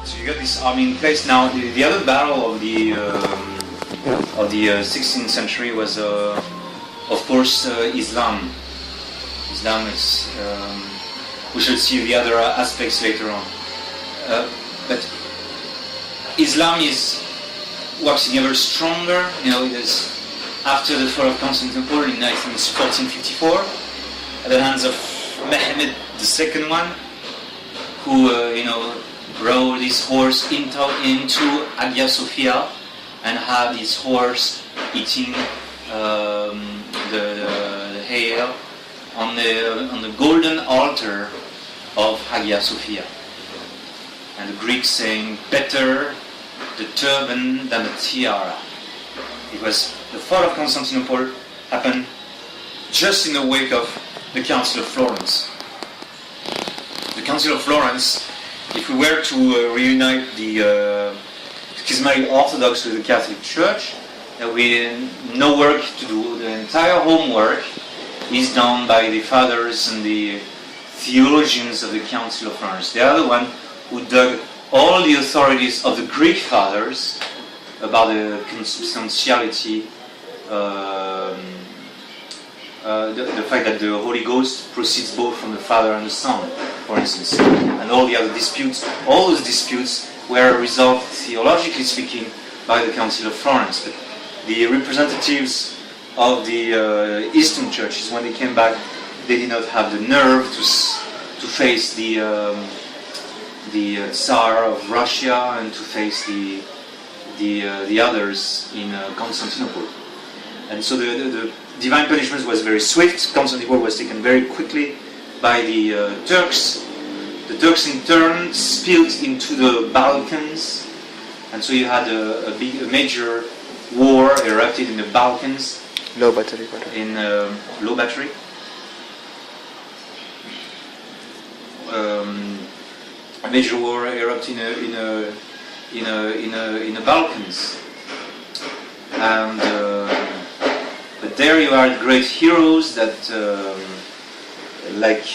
So you got this army in place. Now the other battle of the 16th century was, of course, Islam. Islam is. We shall see the other aspects later on. But Islam is waxing ever stronger. You know, it is after the fall of Constantinople in 1454, at the hands of Mehmed II, who rode his horse into Hagia Sophia and had his horse eating the hair on the golden altar of Hagia Sophia. And the Greeks saying, better the turban than the tiara. It was the fall of Constantinople happened just in the wake of the Council of Florence. The Council of Florence, if we were to reunite the schismatic Orthodox with the Catholic Church, we no work to do. The entire homework is done by the fathers and the theologians of the Council of Florence. They are the one who dug all the authorities of the Greek fathers about the consubstantiality, the fact that the Holy Ghost proceeds both from the Father and the Son, for instance, and all the other disputes. All those disputes were resolved, theologically speaking, by the Council of Florence. But the representatives of the Eastern churches, when they came back, they did not have the nerve to face the Tsar of Russia and to face the others in Constantinople. And so the divine punishment was very swift. Constantinople was taken very quickly by the Turks. The Turks in turn spilled into the Balkans, and so you had a major war erupted in the Balkans. Low battery. In low battery. A major war erupted in the Balkans, and but there you are great heroes that like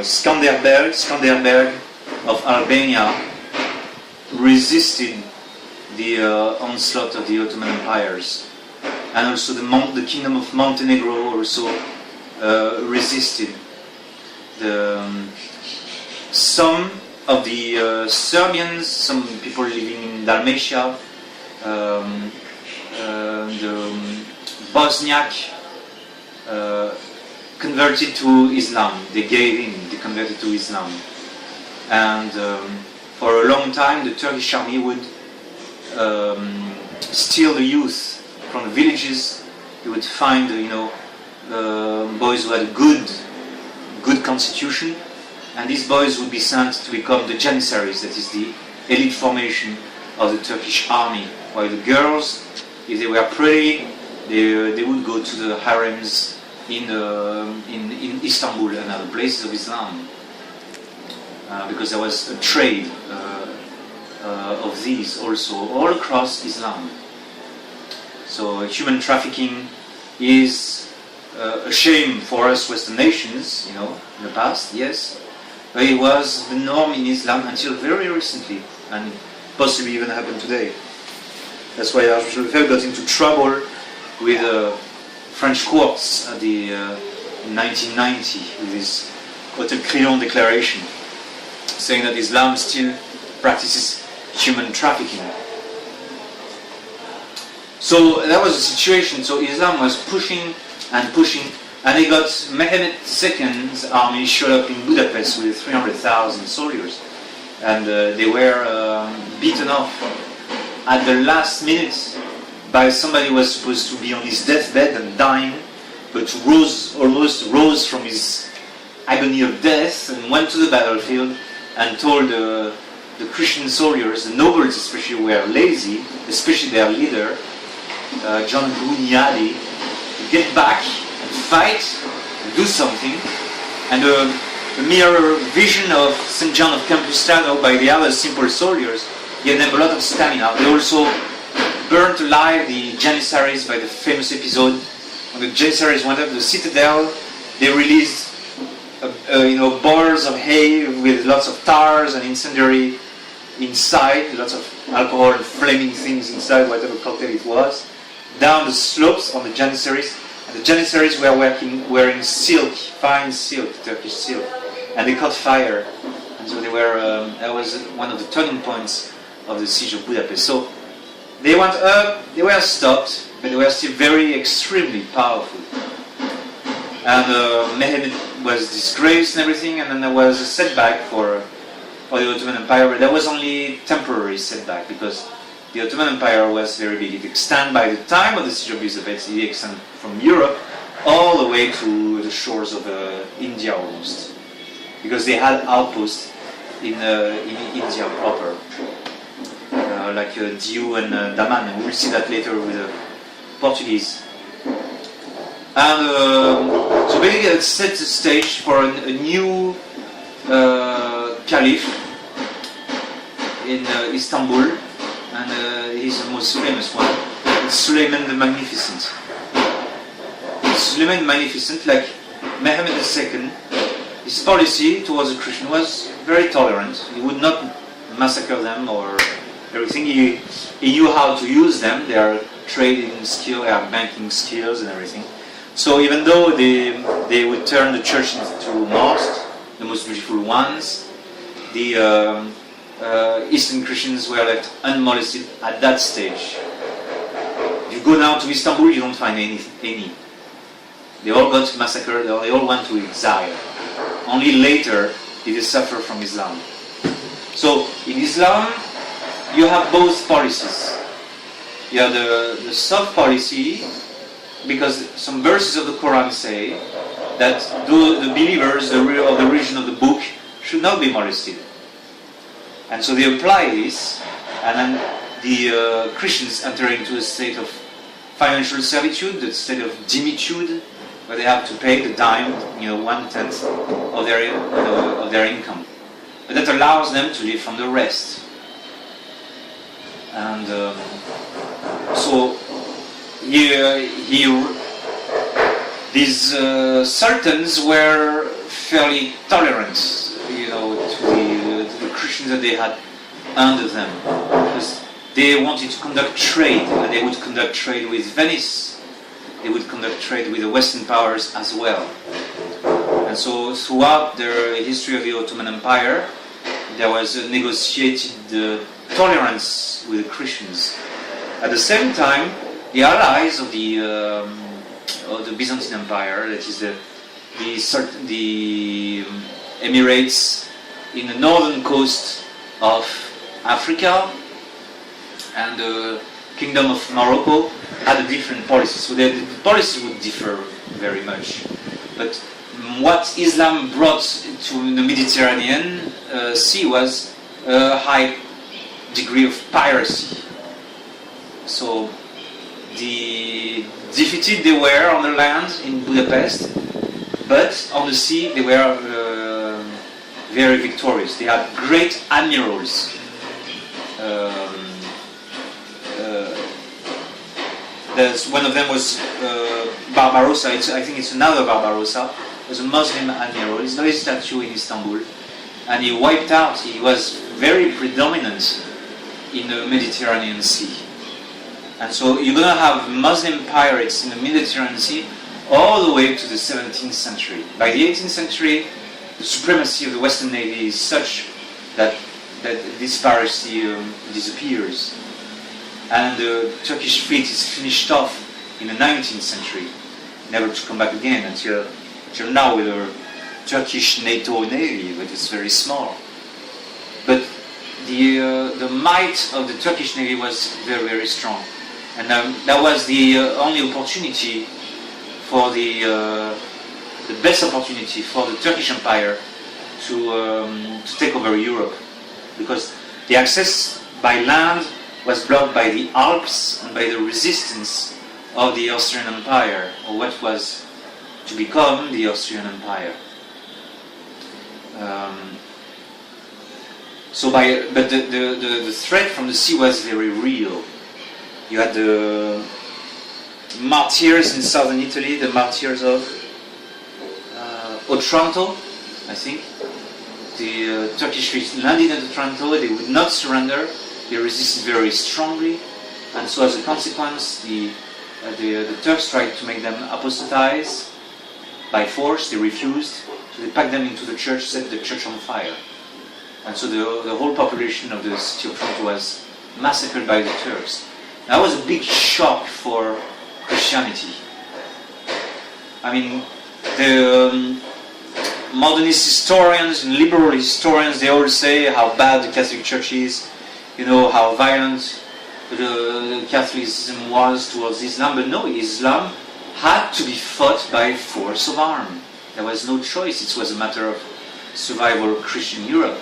Skanderberg of Albania resisted the onslaught of the Ottoman empires, and also the kingdom of Montenegro also resisted some of the Serbians, some people living in Dalmatia, the Bosniak converted to Islam. They gave in, they converted to Islam. And for a long time the Turkish army would steal the youth from the villages. They would find boys who had a good constitution, and these boys would be sent to become the Janissaries, that is the elite formation of the Turkish army, while the girls, if they were pretty, they would go to the harems in Istanbul and other places of Islam, because there was a trade of these also all across Islam. So human trafficking is a shame for us Western nations, in the past, yes, but it was the norm in Islam until very recently, and possibly even happen today. That's why Archbishop got into trouble with French courts at the 1990 with his Hotel Crillon declaration, saying that Islam still practices human trafficking. So that was the situation. So Islam was pushing, and they got Mehmed II's army showed up in Budapest with 300,000 soldiers, and they were beaten off at the last minute by somebody who was supposed to be on his deathbed and dying, but almost rose from his agony of death and went to the battlefield and told the Christian soldiers, the nobles especially, were lazy, especially their leader, John Bruniadi, to get back and fight and do something. And the mere vision of St. John of Compostela by the other simple soldiers gave them a lot of stamina. They also burnt alive the Janissaries by the famous episode when the Janissaries went up to the citadel. They released bars of hay with lots of tars and incendiary inside, lots of alcohol and flaming things inside, whatever cocktail it was, down the slopes on the Janissaries. And the Janissaries were wearing silk, fine silk, Turkish silk, and they caught fire. And so they were, that was one of the turning points of the siege of Budapest. So they went up, they were stopped, but they were still very extremely powerful. And Mehmed was disgraced and everything, and then there was a setback for the Ottoman Empire, but that was only temporary setback, because the Ottoman Empire was very big. It extended by the time of the siege of Budapest, it extended from Europe all the way to the shores of India almost, because they had outposts in India proper, like Diu and Daman, and we'll see that later with the Portuguese. And so basically it set the stage for a new caliph in Istanbul, and he's the most famous one. It's Suleiman the Magnificent. Suleiman the Magnificent, like Mehmed II, his policy towards the Christian was very tolerant. He would not massacre them or everything. He knew how to use them, their trading skill, their banking skills and everything. So even though they would turn the church into mosques, the most beautiful ones, the Eastern Christians were left unmolested at that stage. If you go now to Istanbul, you don't find any. They all got massacred, they all went to exile. Only later did they suffer from Islam. So in Islam, you have both policies. You have the soft policy, because some verses of the Quran say that the believers of the religion of the book should not be molested. And so they apply this, and then the Christians enter into a state of financial servitude, the state of dimitude, where they have to pay the dime, 1/10 of their income. But that allows them to live from the rest. And so these sultans were fairly tolerant, to the Christians that they had under them, because they wanted to conduct trade, and they would conduct trade with Venice. They would conduct trade with the Western powers as well. And so throughout the history of the Ottoman Empire, there was a negotiated tolerance with the Christians. At the same time, the allies of the Byzantine Empire, that is the Emirates in the northern coast of Africa and the Kingdom of Morocco, had a different policy. So the policy would differ very much. But what Islam brought to the Mediterranean Sea was a high degree of piracy. So the defeated they were on the land in Budapest, but on the sea they were very victorious. They had great admirals. One of them was Barbarossa. I think it's another Barbarossa. It was a Muslim admiral. He's got his statue in Istanbul, and he wiped out. He was very predominant in the Mediterranean Sea. And so you're going to have Muslim pirates in the Mediterranean Sea all the way to the 17th century. By the 18th century, the supremacy of the Western Navy is such that this piracy disappears. And the Turkish fleet is finished off in the 19th century, never to come back again until now with a Turkish NATO Navy, but it's very small. But the might of the Turkish Navy was very, very strong. And that was the only opportunity for the best opportunity for the Turkish Empire to take over Europe, because the access by land was blocked by the Alps and by the resistance of the Austrian Empire, or what was to become the Austrian Empire. But the threat from the sea was very real. You had the martyrs in southern Italy, the martyrs of Otranto, I think. the Turkish fleet landed at Otranto, they would not surrender. They resisted very strongly, and so as a consequence, the Turks tried to make them apostatize by force. They refused, so they packed them into the church, set the church on fire, and so the whole population of the city of Otranto was massacred by the Turks. That was a big shock for Christianity. I mean, the modernist historians and liberal historians, they all say how bad the Catholic Church is, you know, how violent the Catholicism was towards Islam. But no, Islam had to be fought by force of arm. There was no choice. It was a matter of survival of Christian Europe.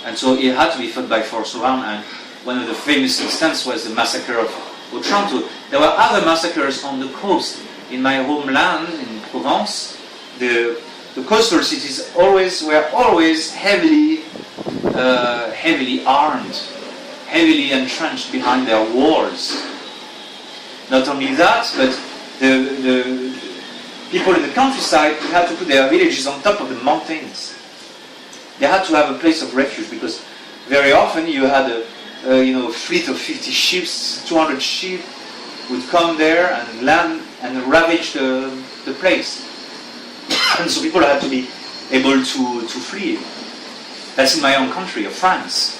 And so it had to be fought by force of arm. And one of the famous instances was the massacre of Otranto. There were other massacres on the coast. In my homeland, in Provence, the coastal cities were always heavily armed, heavily entrenched behind their walls. Not only that, but the people in the countryside had to put their villages on top of the mountains. They had to have a place of refuge, because very often you had a fleet of 50 ships, 200 ships would come there and land and ravage the place. And so people had to be able to flee. That's in my own country, of France.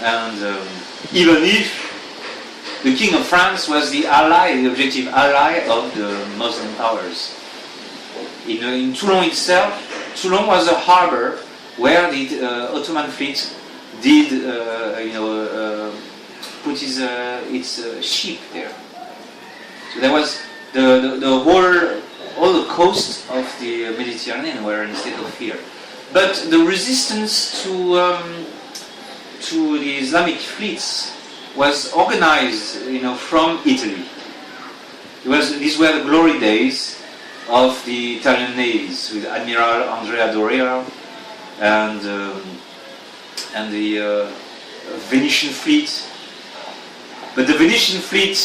And even if the King of France was the objective ally of the Muslim powers. In Toulon itself, Toulon was a harbor where the Ottoman fleet did, put its ship there. So there was all the coast of the Mediterranean were in a state of fear. But the resistance to the Islamic fleets was organized, from Italy. These were the glory days of the Italian navies, with Admiral Andrea Doria and the Venetian fleet. But the Venetian fleet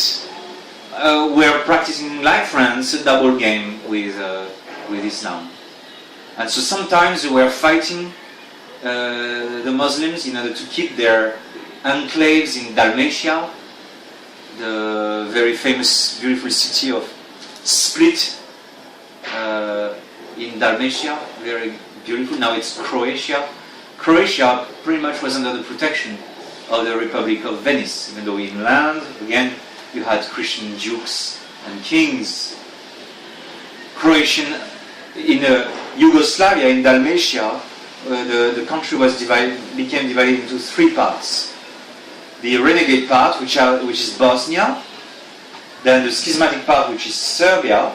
were practicing, like France, a double game with Islam. And so sometimes they were fighting the Muslims in order to keep their enclaves in Dalmatia, the very famous, beautiful city of Split in Dalmatia, very beautiful. Now it's Croatia. Croatia pretty much was under the protection of the Republic of Venice, even though inland, again, you had Christian dukes and kings. Croatian, in Yugoslavia, in Dalmatia, the country became divided into three parts. The renegade part, which is Bosnia, then the schismatic part, which is Serbia,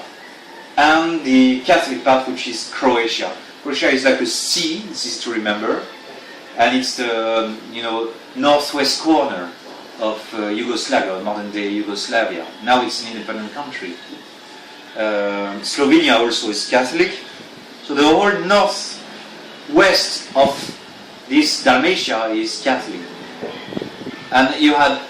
and the Catholic part, which is Croatia. Croatia is like a sea, this is to remember, and it's the northwest corner of Yugoslavia, modern-day Yugoslavia. Now it's an independent country. Slovenia also is Catholic. So the whole northwest of this Dalmatia is Catholic. And you had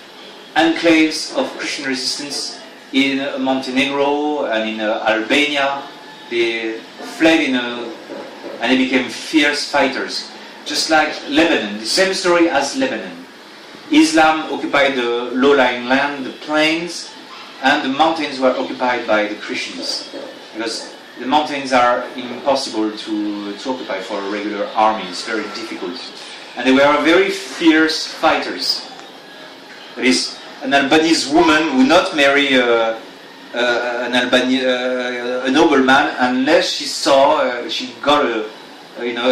enclaves of Christian resistance in Montenegro and in Albania. They fled and they became fierce fighters. Just like Lebanon, the same story as Lebanon. Islam occupied the low-lying land, the plains, and the mountains were occupied by the Christians. Because the mountains are impossible to occupy for a regular army, it's very difficult. And they were very fierce fighters. That is, an Albanese woman would not marry a nobleman unless she got a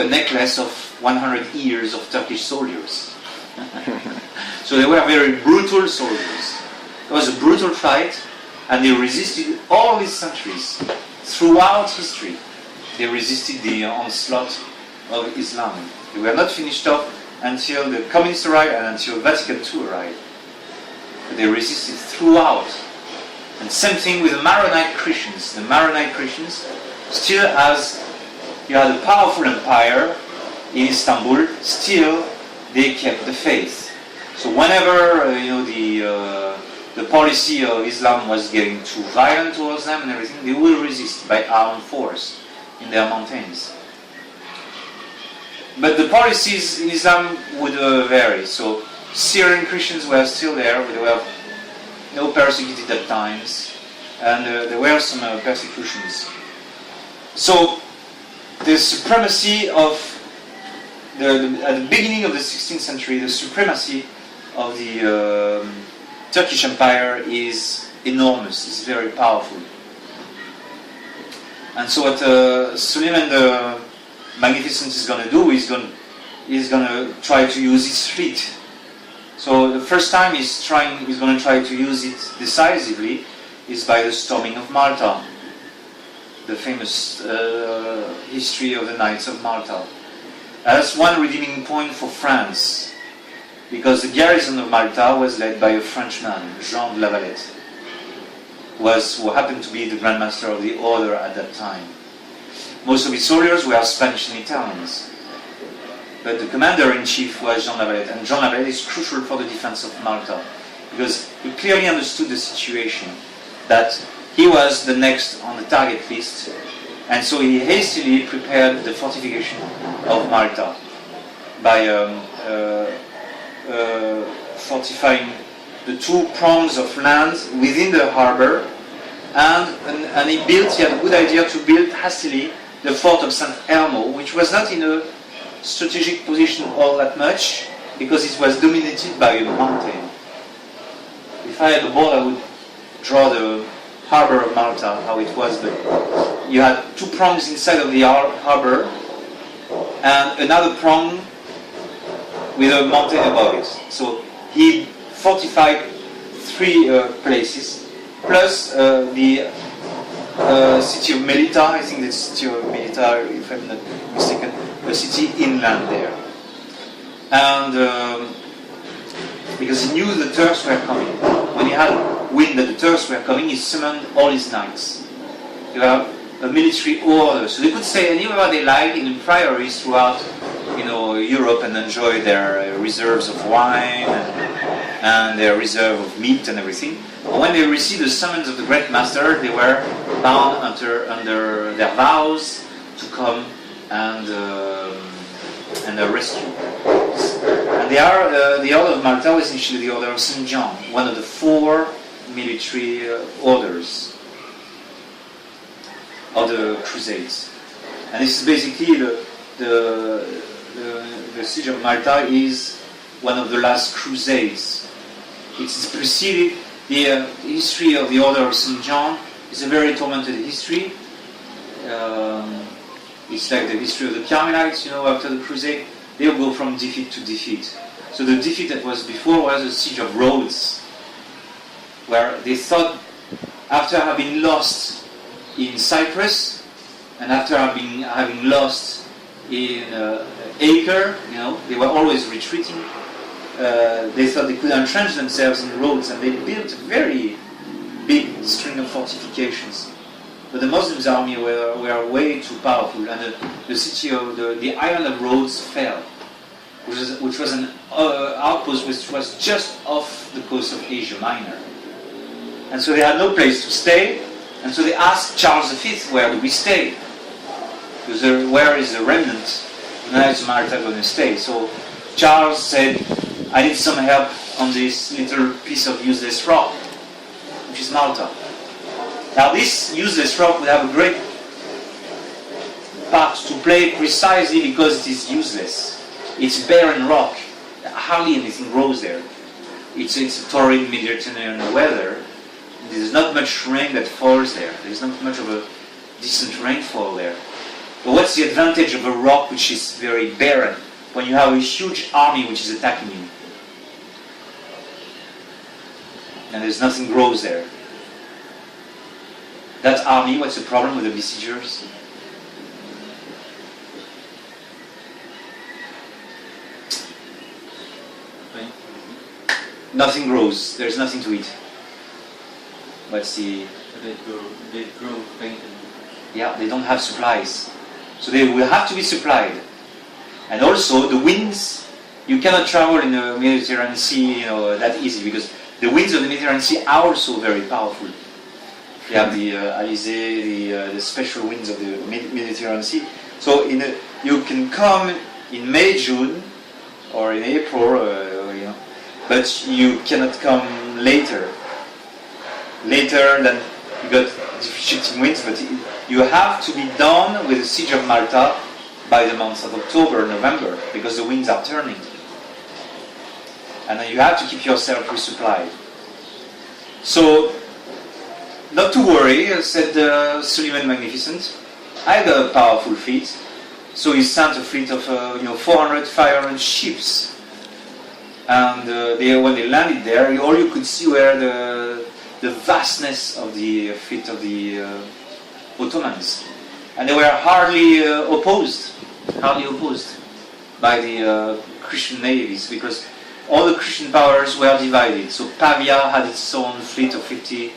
necklace of 100 ears of Turkish soldiers. So they were very brutal soldiers. It was a brutal fight, and they resisted all these centuries. Throughout history, they resisted the onslaught of Islam. They were not finished off until the communists arrived and until Vatican II arrived. But they resisted throughout. And same thing with the Maronite Christians. The Maronite Christians, still as you had a powerful empire in Istanbul, still they kept the faith. So whenever the policy of Islam was getting too violent towards them and everything, they will resist by armed force in their mountains. But the policies in Islam would vary. So Syrian Christians were still there, but they were no persecuted at times, and there were some persecutions. So the supremacy of at the beginning of the 16th century, the supremacy of the Turkish Empire is enormous. It's very powerful. And so what Suleiman the Magnificent is going to do is going to try to use his fleet. So the first time he's going to try to use it decisively is by the storming of Malta, the famous history of the Knights of Malta. That's one redeeming point for France, because the garrison of Malta was led by a Frenchman, Jean de la Valette, who happened to be the Grand Master of the Order at that time. Most of his soldiers were Spanish and Italians, but the commander-in-chief was Jean de la Valette, and Jean de la Valette is crucial for the defense of Malta, because he clearly understood the situation, that he was the next on the target list, and so he hastily prepared the fortification of Malta by fortifying the two prongs of land within the harbor, and he had a good idea to build hastily the fort of St. Elmo, which was not in a strategic position all that much, because it was dominated by a mountain. If I had a board, I would draw the harbor of Malta, how it was, but you had two prongs inside of the harbor, and another prong with a mountain above it. So he fortified three places, plus the city of Melita. I think the city of Melita, if I'm not mistaken, a city inland there. And because he knew the Turks were coming. When he had wind that the Turks were coming, he summoned all his knights. You have a military order, so they could stay anywhere they liked in the priories throughout, Europe, and enjoy their reserves of wine and their reserve of meat and everything. But when they received the summons of the Great Master, they were bound under their vows to come and rescue. And the Order of Malta was initially the Order of St. John, one of the four military orders of the Crusades. And this is basically the siege of Malta is one of the last Crusades. It's preceded, the history of the Order of St. John is a very tormented history. It's like the history of the Carmelites, after the Crusade. They will go from defeat to defeat. So the defeat that was before was the siege of Rhodes, where they thought, after having lost in Cyprus, and after having lost in Acre, they were always retreating. They thought they could entrench themselves in Rhodes, and they built a very big string of fortifications. But the Muslims' army were way too powerful, and the city of the island of Rhodes fell, which was an outpost which was just off the coast of Asia Minor. And so they had no place to stay, and so they asked Charles V, where do we stay? Because where is the remnant? The Knights of Malta going to stay? So Charles said, I need some help on this little piece of useless rock, which is Malta. Now this useless rock would have a great part to play precisely because it is useless. It's barren rock. Hardly anything grows there. It's a torrid Mediterranean weather. There's not much rain that falls there. There's not much of a decent rainfall there. But what's the advantage of a rock which is very barren when you have a huge army which is attacking you? And there's nothing grows there. That army, what's the problem with the besiegers? Nothing grows. There's nothing to eat. What's the... They grow paint. Yeah, they don't have supplies. So they will have to be supplied. And also the winds, you cannot travel in the Mediterranean Sea, that easy, because the winds of the Mediterranean Sea are also very powerful. You have the Alizé, the special winds of the Mediterranean Sea. So you can come in May, June, or in April, but you cannot come later. Later than you got shifting winds, but you have to be done with the siege of Malta by the months of October, November, because the winds are turning. And then you have to keep yourself resupplied. So, not to worry, said Suleiman Magnificent. I had a powerful fleet, so he sent a fleet of 400, 500 ships. And when they landed there, all you could see were the vastness of the fleet of the Ottomans. And they were hardly opposed by the Christian navies, because all the Christian powers were divided. So Pavia had its own fleet of 50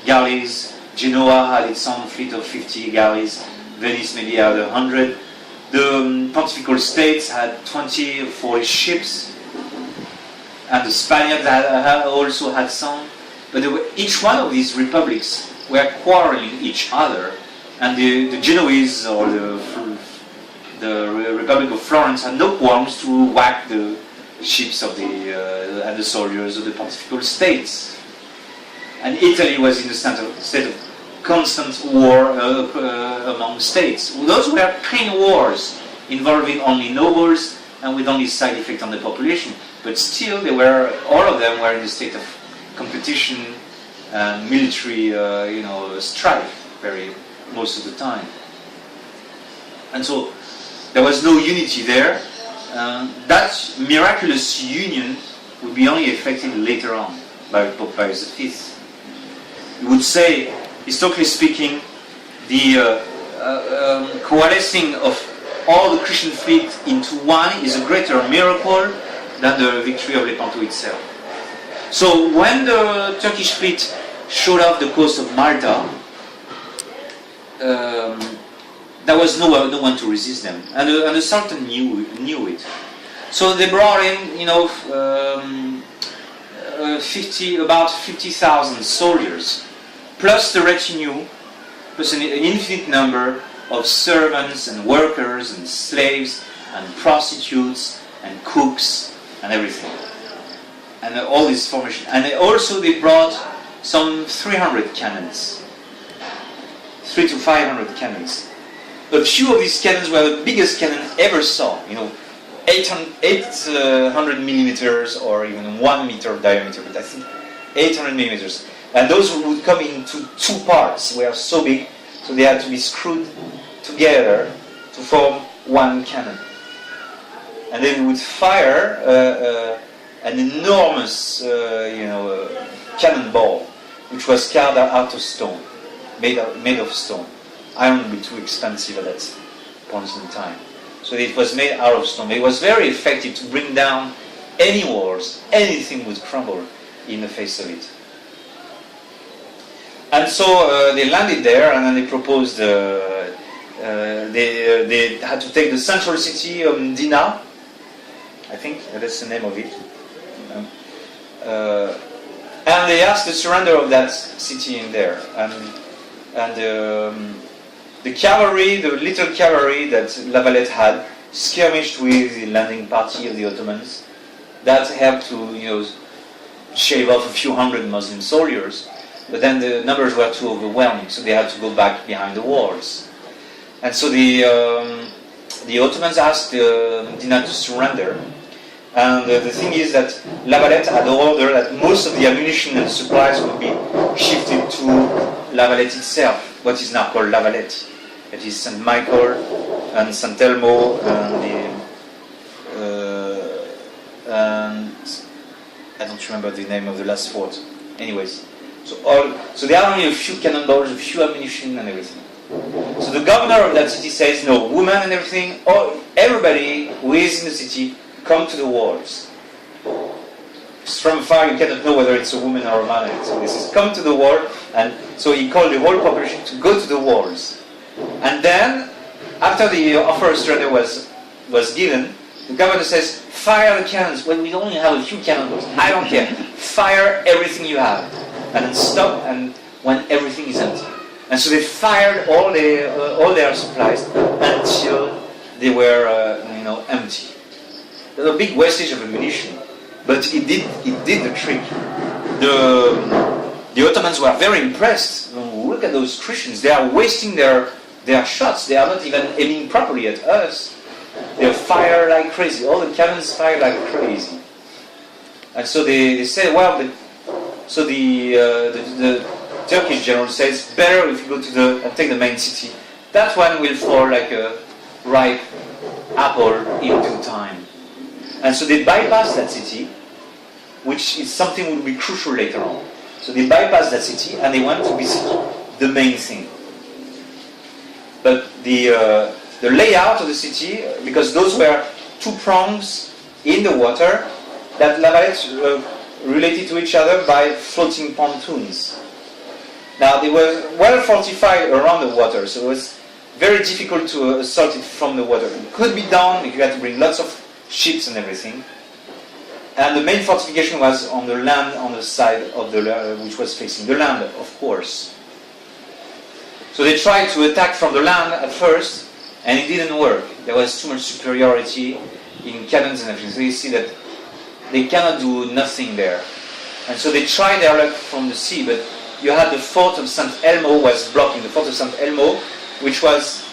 galleys, Genoa had its own fleet of 50 galleys, Venice maybe had 100. The Pontifical States had 20 or 40 ships, and the Spaniards also had some. But each one of these republics were quarreling each other, and the Genoese or the Republic of Florence had no qualms to whack the ships of and the soldiers of the Pontifical States. And Italy was in a state of constant war among states. Those were clean wars involving only nobles and with only side effect on the population. But still, all of them were in a state of competition and military, strife most of the time. And so there was no unity there. That miraculous union would be only effected later on by Pope Pius V. You would say, historically speaking, the coalescing of all the Christian fleet into one is a greater miracle than the victory of Lepanto itself. So when the Turkish fleet showed off the coast of Malta, there was no one to resist them, and the Sultan knew it. So they brought in, about 50,000 soldiers, plus the retinue, plus an infinite number of servants and workers and slaves and prostitutes and cooks and everything, and all this formation. And also they brought some 300 cannons, 300 to 500 cannons. A few of these cannons were the biggest cannon ever saw, 800 millimeters or even 1 meter diameter, but I think 800 millimeters. And those would come into two parts, were so big, so they had to be screwed together to form one cannon. And then we would fire an enormous, cannonball, which was carved out of stone, made of stone. Iron would be too expensive at that point in time. So it was made out of stone. It was very effective to bring down any walls. Anything would crumble in the face of it. And so they landed there, and then they proposed, they had to take the central city of Medina, I think that's the name of it. And they asked the surrender of that city in there. And the cavalry, the little cavalry that Lavalette had, skirmished with the landing party of the Ottomans. That helped to, shave off a few hundred Muslim soldiers. But then the numbers were too overwhelming, so they had to go back behind the walls. And so the Ottomans asked Medina to surrender. And the thing is that Lavalette had ordered that most of the ammunition and supplies would be shifted to Lavalette itself, what is now called Lavalette. It is St. Michael and St. Elmo and I don't remember the name of the last fort. Anyways, so there are only a few cannonballs, a few ammunition and everything. So the governor of that city says, no, women and everything, everybody who is in the city, come to the walls. From far you cannot know whether it's a woman or a man. So this is come to the wall, and so he called the whole population to go to the walls. And then, after the offer of surrender was given, the governor says, fire the cannons. Well, we only have a few cannons. I don't care. Fire everything you have. And then stop and when everything is empty. And so they fired all their supplies until they were empty. There was a big wastage of ammunition, but it did the trick. The Ottomans were very impressed. Look at those Christians, they are wasting their shots, they are not even aiming properly at us. They fire like crazy, all the cannons fire like crazy. And so they said, well, so the Turkish general says, better if you go to and take the main city. That one will fall like a ripe apple in due time. And so they bypass that city, which is something will be crucial later on. So they bypass that city and they want to besiege the main thing. But the layout of the city, because those were two prongs in the water that La Valette related to each other by floating pontoons. Now they were well fortified around the water, so it was very difficult to assault it from the water. It could be done if you had to bring lots of ships and everything. And the main fortification was on the land, on the side of which was facing the land, of course. So they tried to attack from the land at first, and it didn't work. There was too much superiority in cannons and everything. So you see that they cannot do nothing there. And so they tried their luck from the sea, but you had the fort of St. Elmo was blocking. The fort of St. Elmo, which was,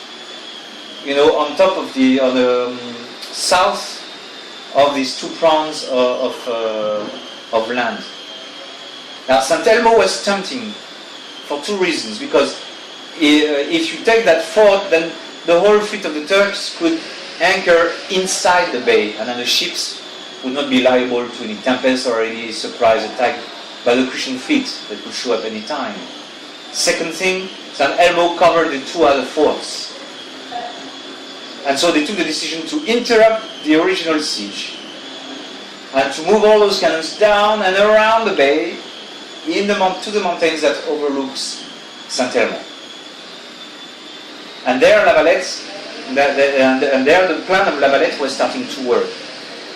on top of on the south of these two prongs of land. Now, St. Elmo was tempting for two reasons. Because if you take that fort, then the whole fleet of the Turks could anchor inside the bay, and then the ships would not be liable to any tempest or any surprise attack by the Christian fleet that could show up any time. Second thing, St. Elmo covered the two other forts. And so they took the decision to interrupt the original siege and to move all those cannons down and around the bay to the mountains that overlooks St. Elmo. And there La Valette, and there the plan of La Valette was starting to work.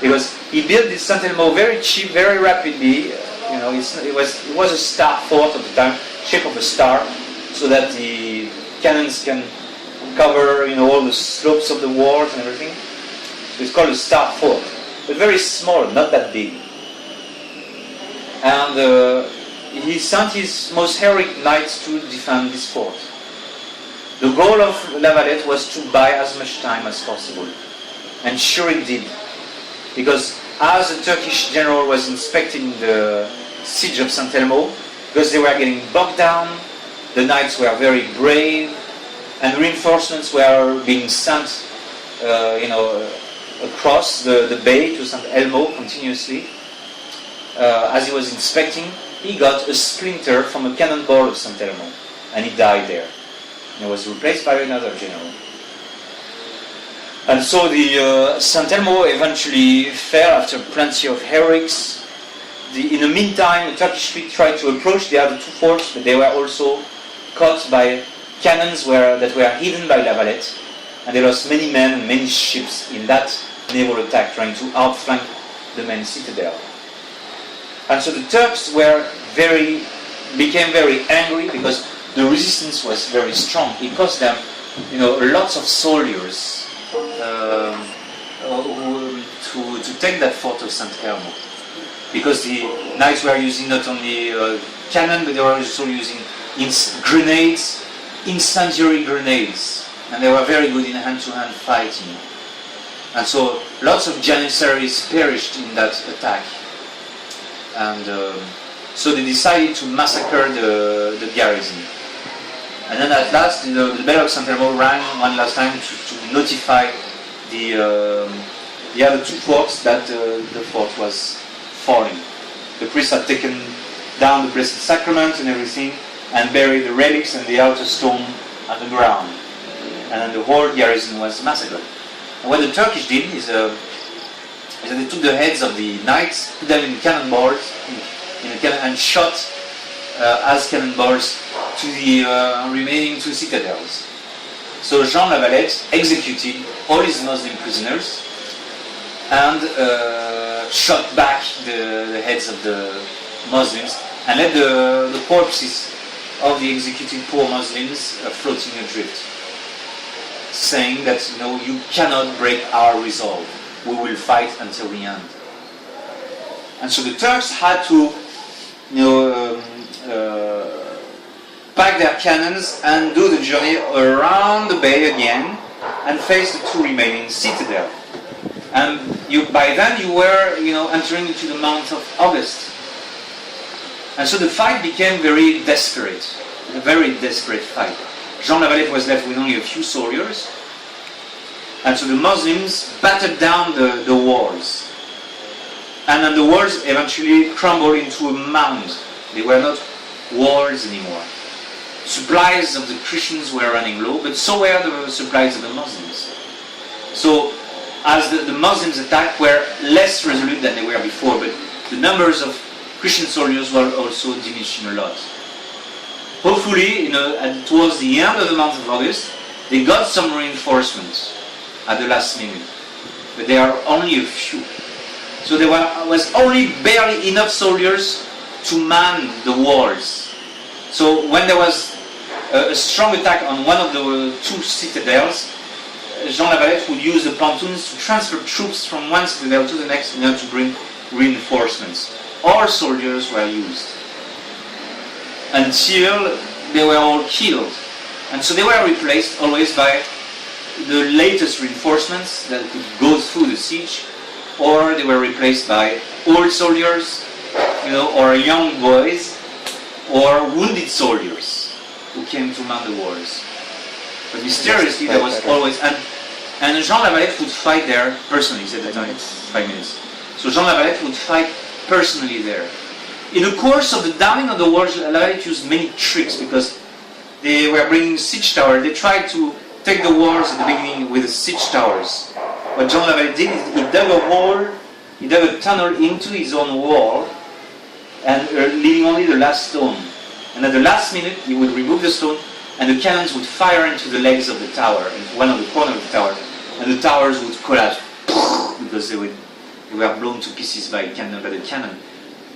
Because he built this St. Elmo very cheap, very rapidly. It was a star fort at the time, shape of a star, so that the cannons can cover all the slopes of the walls and everything. It's called a star fort, but very small, not that big. And he sent his most heroic knights to defend this fort. The goal of La Valette was to buy as much time as possible, and sure it did, because as the Turkish general was inspecting the siege of St. Elmo, because they were getting bogged down, the knights were very brave, and reinforcements were being sent, across the bay to St. Elmo continuously. As he was inspecting, he got a splinter from a cannonball of St. Elmo, and he died there. And he was replaced by another general. And so the St. Elmo eventually fell after plenty of heroics. In the meantime, the Turkish fleet tried to approach the other two forts, but they were also caught by cannons that were hidden by La Valette, and they lost many men and many ships in that naval attack, trying to outflank the main citadel. And so the Turks became very angry because the resistance was very strong. It cost them, lots of soldiers to take that fort of St. Elmo, because the knights were using not only cannon, but they were also using grenades, incendiary grenades, and they were very good in hand-to-hand fighting. And so lots of janissaries perished in that attack. And so they decided to massacre the garrison. And then at last, the bell of St. Elmo rang one last time to notify the other two forts that the fort was falling. The priests had taken down the Blessed Sacrament and everything, and buried the relics and the outer stone on the ground. And then the whole garrison was massacred. And what the Turkish did is that they took the heads of the knights, put them in cannonballs, and shot as cannonballs to the remaining two citadels. So Jean La Valette executed all his Muslim prisoners and shot back the heads of the Muslims and let the corpses of the executed poor Muslims floating adrift. saying that you cannot break our resolve. We will fight until the end. And so the Turks had to pack their cannons and do the journey around the bay again and face the two remaining citadels. And by then you were entering into the month of August. And so the fight became very desperate, a very desperate fight. Jean Lavalette was left with only a few soldiers, and so the Muslims battered down the walls. And then the walls eventually crumbled into a mound. They were not walls anymore. Supplies of the Christians were running low, but so were the supplies of the Muslims. So as the Muslims' attack were less resolute than they were before, but the numbers of Christian soldiers were also diminishing a lot. Hopefully, towards the end of the month of August, they got some reinforcements at the last minute, but there are only a few. So there was only barely enough soldiers to man the walls. So when there was a strong attack on one of the two citadels, Jean Lavalette would use the pontoons to transfer troops from one citadel to the next in order to bring reinforcements. All soldiers were used until they were all killed. And so they were replaced always by the latest reinforcements that could go through the siege, or they were replaced by old soldiers, or young boys, or wounded soldiers who came to man the walls. But mysteriously there was always, and Jean Lavalette would fight there personally. He said at the time, 5 minutes. So Jean Lavalette would fight personally there. In the course of the downing of the walls, Lavalette used many tricks because they were bringing siege towers. They tried to take the walls at the beginning with the siege towers. What Jean Lavalette did is he dug a hole, he dug a tunnel into his own wall, and leaving only the last stone. And at the last minute, he would remove the stone, and the cannons would fire into the legs of the tower, into one of the corners of the tower, and the towers would collapse because they were blown to pieces by the cannon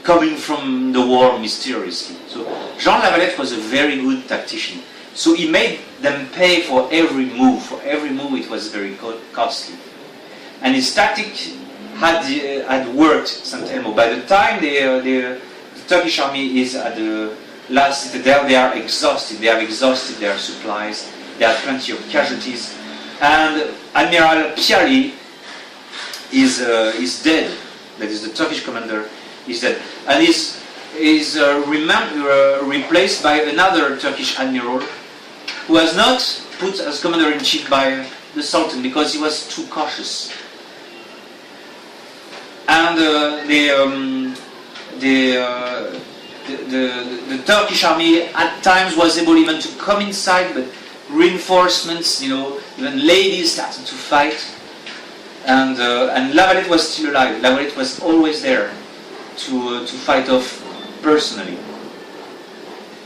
coming from the wall mysteriously. So Jean Lavalette was a very good tactician. So he made them pay for every move. For every move, it was very costly. And his tactic had worked, Saint Elmo. By the time the Turkish army is at the last citadel, they are exhausted. They have exhausted their supplies. They have plenty of casualties. And Admiral Piali is dead. That is the Turkish commander is dead. And is replaced by another Turkish admiral who was not put as commander-in-chief by the Sultan because he was too cautious. And the Turkish army at times was able even to come inside, but reinforcements, even ladies started to fight. And Lavalette was still alive. Lavalette was always there to fight off personally.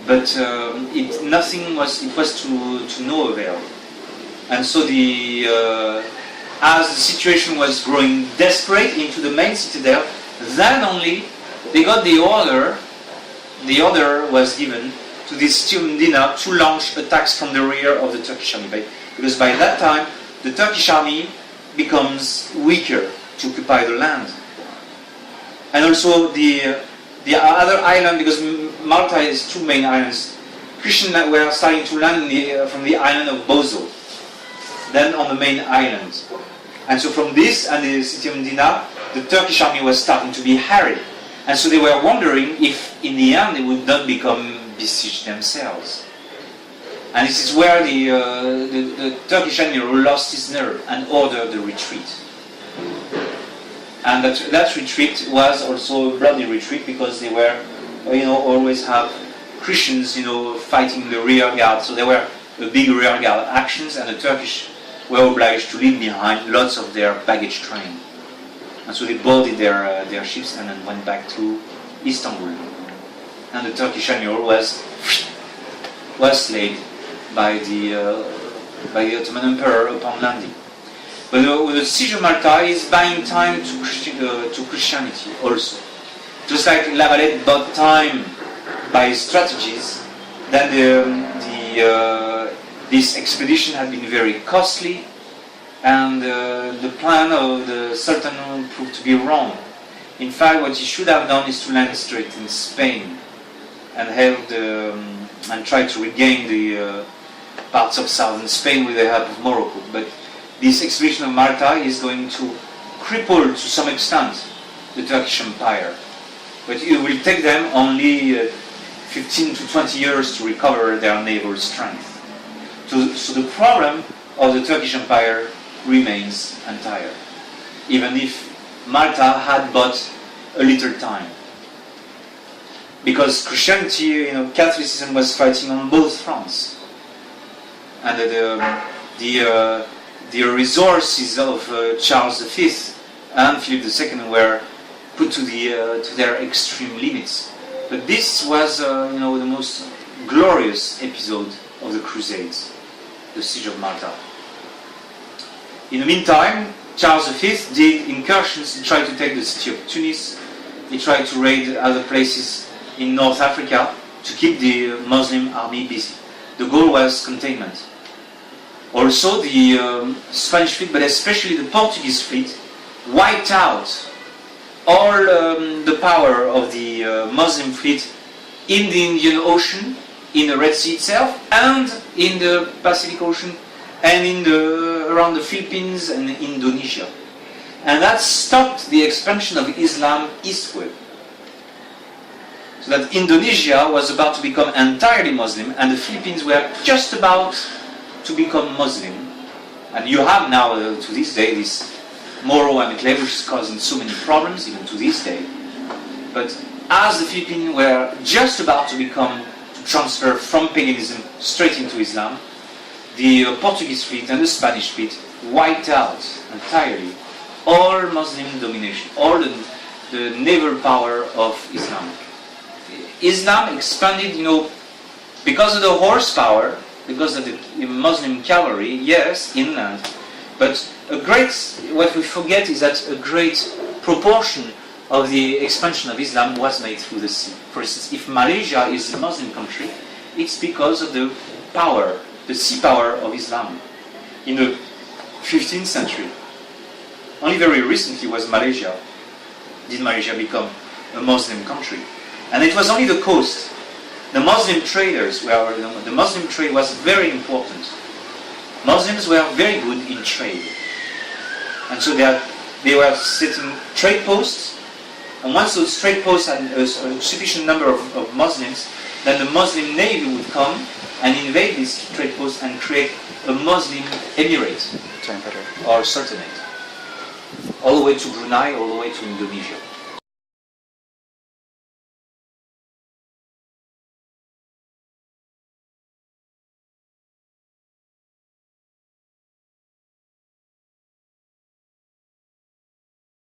But it was to no avail. And so as the situation was growing desperate into the main citadel, then only they got the order was given to the Stiumdina to launch attacks from the rear of the Turkish army. Because by that time, the Turkish army becomes weaker to occupy the land. And also the other island, because Malta is two main islands, Christians were starting to land from the island of Bozo, then on the main island. And so from this and the city of Medina, the Turkish army was starting to be harried. And so they were wondering if in the end they would not become besieged themselves. And this is where the Turkish admiral lost his nerve and ordered the retreat. And that retreat was also a bloody retreat because they were, always have Christians, fighting the rear guard. So there were a big rear guard actions, and the Turkish were obliged to leave behind lots of their baggage train. And so they boarded their ships and then went back to Istanbul. And the Turkish admiral was slain by the Ottoman Emperor upon landing. But the siege of Malta is buying time to Christianity also. Just like Lavalette bought time by strategies, then This expedition had been very costly, and the plan of the Sultan proved to be wrong. In fact, what he should have done is to land straight in Spain and and try to regain the parts of southern Spain with the help of Morocco. But this expedition of Malta is going to cripple to some extent the Turkish Empire. But it will take them only 15 to 20 years to recover their naval strength. So the problem of the Turkish Empire remains entire, even if Malta had but a little time. Because Christianity, Catholicism was fighting on both fronts. And the resources of Charles V and Philip II were put to their extreme limits. But this was, the most glorious episode of the Crusades, the Siege of Malta. In the meantime, Charles V did incursions. He tried to take the city of Tunis. He tried to raid other places in North Africa to keep the Muslim army busy. The goal was containment. Also, the Spanish fleet, but especially the Portuguese fleet, wiped out all the power of the Muslim fleet in the Indian Ocean, in the Red Sea itself, and in the Pacific Ocean, and around the Philippines and Indonesia. And that stopped the expansion of Islam eastward. So that Indonesia was about to become entirely Muslim, and the Philippines were just about to become Muslim. And you have now, to this day, this Moro enclave, which is causing so many problems, even to this day. But as the Philippines were just about to transfer from paganism straight into Islam, the Portuguese fleet and the Spanish fleet wiped out entirely all Muslim domination, all the naval power of Islam. Islam expanded, because of the horsepower, because of the Muslim cavalry, yes, inland, but what we forget is that a great proportion of the expansion of Islam was made through the sea. For instance, if Malaysia is a Muslim country, it's because of the power, the sea power of Islam. In the 15th century, only very recently did Malaysia become a Muslim country. And it was only the coast. The Muslim trade was very important. Muslims were very good in trade. And so they were setting trade posts, and once those trade posts had a sufficient number of Muslims, then the Muslim navy would come and invade these trade posts and create a Muslim emirate or sultanate, all the way to Brunei, all the way to Indonesia.